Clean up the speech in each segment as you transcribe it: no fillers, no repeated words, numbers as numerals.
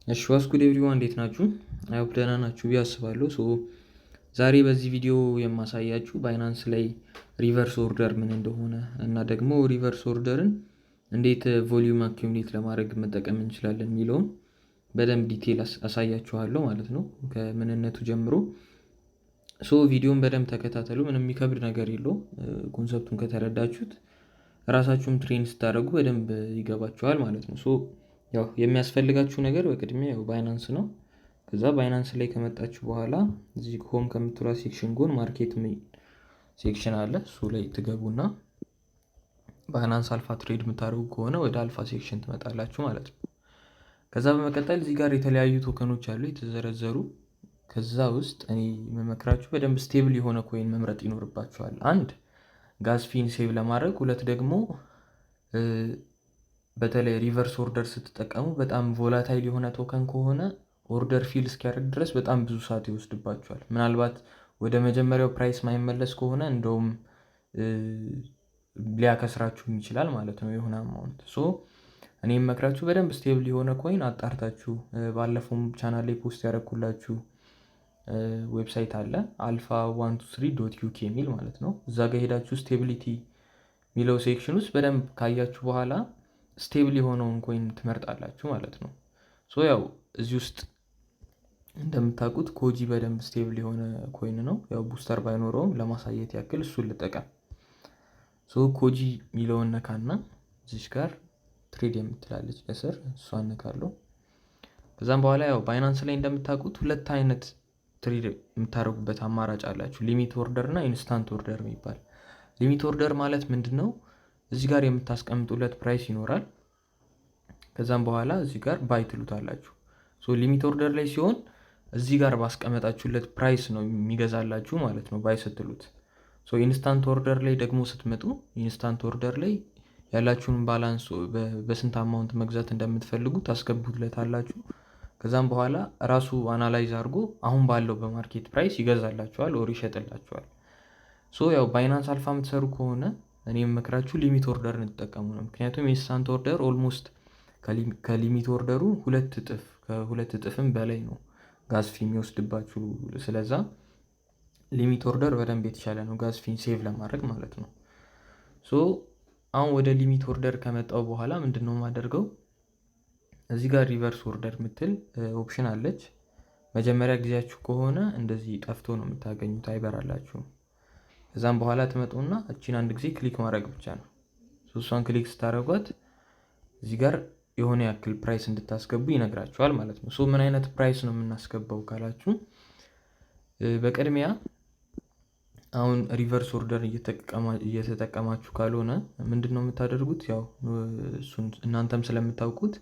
እሺ ዋስ ጉድ ኤቭሪዋን እንዴት ናችሁ? አይ ሆፕ ደህና ናችሁ ብዬ አስባለሁ። ዛሬ በዚህ ቪዲዮ የማሳያችሁ ባይናንስ ላይ ሪቨርስ ኦርደር ምን እንደሆነ እና ደግሞ ሪቨርስ ኦርደርን እንዴት ቮሊዩም አኪሙሌት ለማድረግ መጠቀም እንችላለን የሚለውን በደንብ ዲቴል አሳያችኋለሁ ማለት ነው ከምንነቱ ጀምሮ። ቪዲዮን በደንብ ተከታተሉ። ምንም የሚከብድ ነገር የለውም። ኮንሰፕቱን ከተረዳችሁት ራሳችሁም ትሬን ስታደርጉ በደንብ ይገባችኋል ማለት ነው። ያው የሚያስፈልጋችሁ ነገር በቅድሚያ ያው ባይናንስ ነው። ከዛ ባይናንስ ላይ ከመጣችሁ በኋላ እዚህ ሆም ከምትሏ ሴክሽን ጎን ማርኬት ሴክሽን አለ። እሱ ላይ ትገቡና ባይናንስ አልፋ ትሬድ የምታደርጉ ከሆነ ወደ አልፋ ሴክሽን ትመጣላችሁ ማለት ነው። ከዛ በመቀጠል እዚህ ጋር የተለያዩ ቶከኖች አሉ የተዘረዘሩ። ከዛ ውስጥ እኔ የምመክራችሁ በደንብ ስቴብል የሆነ ኮይን መምረጥ ይኖርባችኋል። አንድ ጋዝ ፊን ሴቭ ለማድረግ፣ ሁለት ደግሞ በተለይ ሪቨርስ ኦርደር ስትጠቀሙ በጣም ቮላታይል የሆነ ቶከን ከሆነ ኦርደር ፊል እስኪያደርግ ድረስ በጣም ብዙ ሰዓት ይወስድባቸዋል። ምናልባት ወደ መጀመሪያው ፕራይስ ማይመለስ ከሆነ እንደውም ሊያከስራችሁም ይችላል ማለት ነው የሆነ አማውንት። እኔ የምመክራችሁ በደንብ ስቴብል የሆነ ኮይን አጣርታችሁ፣ ባለፈውም ቻናል ላይ ፖስት ያደረኩላችሁ ዌብሳይት አለ አልፋ 123 ዩኬ የሚል ማለት ነው። እዛ ጋር ሄዳችሁ ስቴቢሊቲ የሚለው ሴክሽን ውስጥ በደንብ ካያችሁ በኋላ ስቴብል የሆነውን ኮይን ትመርጣላችሁ ማለት ነው። ያው እዚህ ውስጥ እንደምታውቁት ኮጂ በደንብ ስቴብል የሆነ ኮይን ነው። ያው ቡስተር ባይኖረውም ለማሳየት ያክል እሱን ልጠቀም። ኮጂ የሚለውን ነካና እዚች ጋር ትሬድ የምትላለች ከስር እሷን ነካለው። ከዛም በኋላ ያው ባይናንስ ላይ እንደምታውቁት ሁለት አይነት ትሬድ የምታደርጉበት አማራጭ አላችሁ፣ ሊሚት ኦርደር እና ኢንስታንት ኦርደር የሚባል። ሊሚት ኦርደር ማለት ምንድን ነው? እዚህ ጋር የምታስቀምጡለት ፕራይስ ይኖራል። ከዛም በኋላ እዚህ ጋር ባይ ትሉታላችሁ። ሊሚት ኦርደር ላይ ሲሆን እዚህ ጋር ባስቀመጣችሁለት ፕራይስ ነው የሚገዛላችሁ ማለት ነው ባይ ስትሉት። ኢንስታንት ኦርደር ላይ ደግሞ ስትመጡ ኢንስታንት ኦርደር ላይ ያላችሁን ባላንስ በስንት አማውንት መግዛት እንደምትፈልጉ ታስገቡለታላችሁ። ከዛም በኋላ ራሱ አናላይዝ አድርጎ አሁን ባለው በማርኬት ፕራይስ ይገዛላችኋል ወር ይሸጥላችኋል። ያው ባይናንስ አልፋ የምትሰሩ ከሆነ እኔ የምመክራችሁ ሊሚት ኦርደር እንድትጠቀሙ ነው። ምክንያቱም የኢንስታንት ኦርደር ኦልሞስት ከሊሚት ኦርደሩ ከሁለት እጥፍም በላይ ነው ጋዝ ፊ የሚወስድባችሁ። ስለዛ ሊሚት ኦርደር በደንብ የተሻለ ነው ጋዝ ፊን ሴቭ ለማድረግ ማለት ነው። አሁን ወደ ሊሚት ኦርደር ከመጣው በኋላ ምንድነው የማደርገው? እዚህ ጋር ሪቨርስ ኦርደር የምትል ኦፕሽን አለች። መጀመሪያ ጊዜያችሁ ከሆነ እንደዚህ ጠፍቶ ነው የምታገኙት፣ አይበራላችሁም። ከዛም በኋላ ትመጡና እቺን አንድ ጊዜ ክሊክ ማድረግ ብቻ ነው። እሷን ክሊክ ስታደርጓት እዚህ ጋር የሆነ ያክል ፕራይስ እንድታስገቡ ይነግራችኋል ማለት ነው። ምን አይነት ፕራይስ ነው የምናስገባው ካላችሁ፣ በቅድሚያ አሁን ሪቨርስ ኦርደር እየተጠቀማችሁ ካልሆነ ምንድነው የምታደርጉት? ያው እሱን እናንተም ስለምታውቁት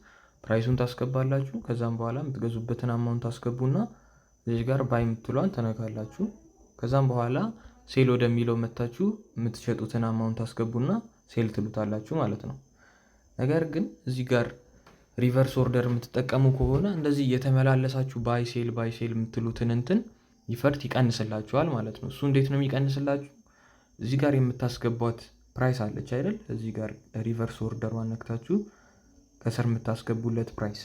ፕራይሱን ታስገባላችሁ። ከዛም በኋላ የምትገዙበትን አማውንት ታስገቡና እዚህ ጋር ባይ የምትሏን ተነካላችሁ። ከዛም በኋላ ሴል ወደሚለው መታችሁ የምትሸጡትን አማውንት ታስገቡና ሴል ትሉታላችሁ ማለት ነው። ነገር ግን እዚህ ጋር ሪቨርስ ኦርደር የምትጠቀሙ ከሆነ እንደዚህ እየተመላለሳችሁ ባይ ሴል የምትሉትን ይፈርት ይቀንስላችኋል ማለት ነው። እሱ እንዴት ነው የሚቀንስላችሁ? እዚህ ጋር የምታስገቧት ፕራይስ አለች አይደል? እዚህ ጋር ሪቨርስ ኦርደር ዋነክታችሁ ከስር የምታስገቡለት ፕራይስ።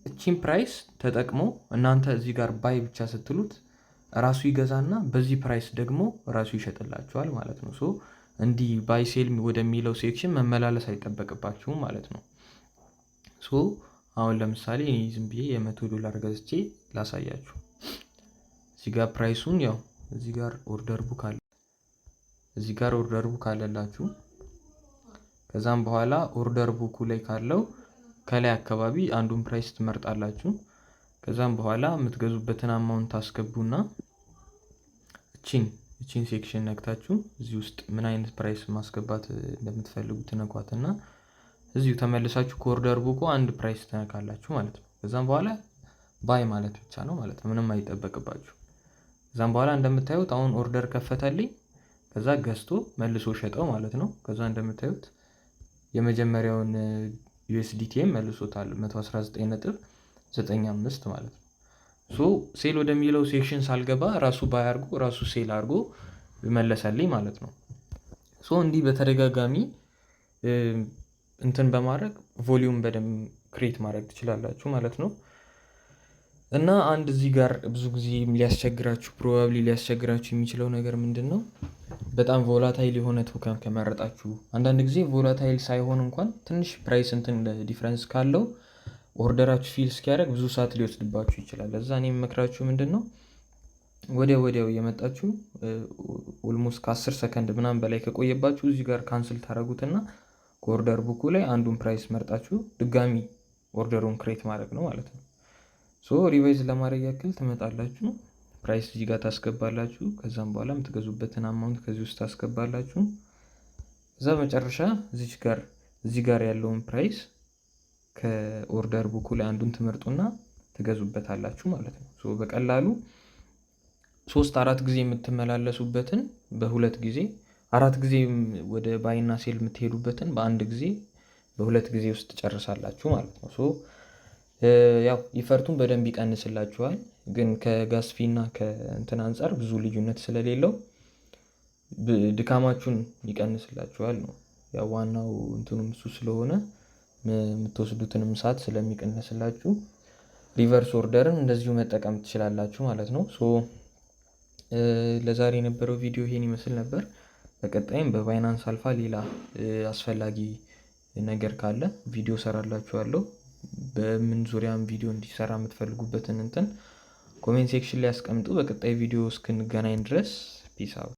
እቺን ፕራይስ ተጠቅሞ እናንተ እዚህ ጋር ባይ ብቻ ስትሉት ራሱ ይገዛና በዚህ ፕራይስ ደግሞ ራሱ ይሸጥላችኋል ማለት ነው። እንዲህ ባይ ሴል ወደሚለው ሴክሽን መመላለስ አይጠበቅባችሁም ማለት ነው። አሁን ለምሳሌ እኔ ዝም ብዬ $100 ገዝቼ ላሳያችሁ። እዚህ ጋር ፕራይሱን ያው እዚህ ጋር ኦርደር ቡክ አለላችሁ። ከዛም በኋላ ኦርደር ቡኩ ላይ ካለው ከላይ አካባቢ አንዱን ፕራይስ ትመርጣላችሁ። ከዛም በኋላ የምትገዙበትን አማውንት ታስገቡና እቺን ሴክሽን ነክታችሁ እዚህ ውስጥ ምን አይነት ፕራይስ ማስገባት እንደምትፈልጉ ትነኳትና እዚሁ ተመልሳችሁ ከኦርደር ቡኩ አንድ ፕራይስ ትነካላችሁ ማለት ነው። ከዛም በኋላ ባይ ማለት ብቻ ነው ማለት ነው፣ ምንም አይጠበቅባችሁ። ከዛም በኋላ እንደምታዩት አሁን ኦርደር ከፈተልኝ፣ ከዛ ገዝቶ መልሶ ሸጠው ማለት ነው። ከዛ እንደምታዩት የመጀመሪያውን USDTም መልሶታል 119.95 ማለት ነው። ሴል ወደሚለው ሴክሽን ሳልገባ ራሱ ባይ አድርጎ ራሱ ሴል አድርጎ መለሰልኝ ማለት ነው። እንዲህ በተደጋጋሚ በማድረግ ቮሊዩም በደንብ ክሬት ማድረግ ትችላላችሁ ማለት ነው። እና አንድ እዚህ ጋር ብዙ ጊዜ ሊያስቸግራችሁ ፕሮባብሊ ሊያስቸግራችሁ የሚችለው ነገር ምንድን ነው? በጣም ቮላታይል የሆነ ቶከን ከመረጣችሁ፣ አንዳንድ ጊዜ ቮላታይል ሳይሆን እንኳን ትንሽ ፕራይስ እንትን ዲፍረንስ ካለው ኦርደራችሁ ፊል እስኪያደርግ ብዙ ሰዓት ሊወስድባችሁ ይችላል። ለዛ እኔ የምመክራችሁ ምንድን ነው ወዲያው እየመጣችሁ ኦልሞስት ከ10 ሰከንድ ምናምን በላይ ከቆየባችሁ እዚህ ጋር ካንስል ታደረጉትና ከኦርደር ቡኩ ላይ አንዱን ፕራይስ መርጣችሁ ድጋሚ ኦርደሩን ክሬት ማድረግ ነው ማለት ነው። ሶ ሪቫይዝ ለማድረግ ያክል ትመጣላችሁ፣ ፕራይስ እዚህ ጋር ታስገባላችሁ። ከዛም በኋላ የምትገዙበትን አማውንት ከዚህ ውስጥ ታስገባላችሁ። ከዛ መጨረሻ እዚህ ጋር ያለውን ፕራይስ ከኦርደር ቡኩ ላይ አንዱን ትመርጡና ትገዙበታላችሁ ማለት ነው። ሶ በቀላሉ 3-4 ጊዜ የምትመላለሱበትን በ2 ጊዜ፣ 4 ጊዜ ወደ ባይና ሴል የምትሄዱበትን በ1 ጊዜ፣ በ2 ጊዜ ውስጥ ትጨርሳላችሁ ማለት ነው። ሶ ያው ይፈርቱን በደንብ ይቀንስላችኋል፣ ግን ከጋስ ፊ እና ከእንትን አንጻር ብዙ ልዩነት ስለሌለው ድካማችሁን ይቀንስላችኋል ነው። ያው ዋናው እንትኑም እሱ ስለሆነ የምትወስዱትንም ሰዓት ስለሚቀንስላችሁ ሪቨርስ ኦርደርን እንደዚሁ መጠቀም ትችላላችሁ ማለት ነው። ሶ ለዛሬ የነበረው ቪዲዮ ይሄን ይመስል ነበር። በቀጣይም በባይናንስ አልፋ ሌላ አስፈላጊ ነገር ካለ ቪዲዮ ሰራላችኋለሁ። በምን ዙሪያም ቪዲዮ እንዲሰራ የምትፈልጉበትን እንትን ኮሜንት ሴክሽን ላይ አስቀምጡ። በቀጣይ ቪዲዮ እስክንገናኝ ድረስ ፒስ አውት።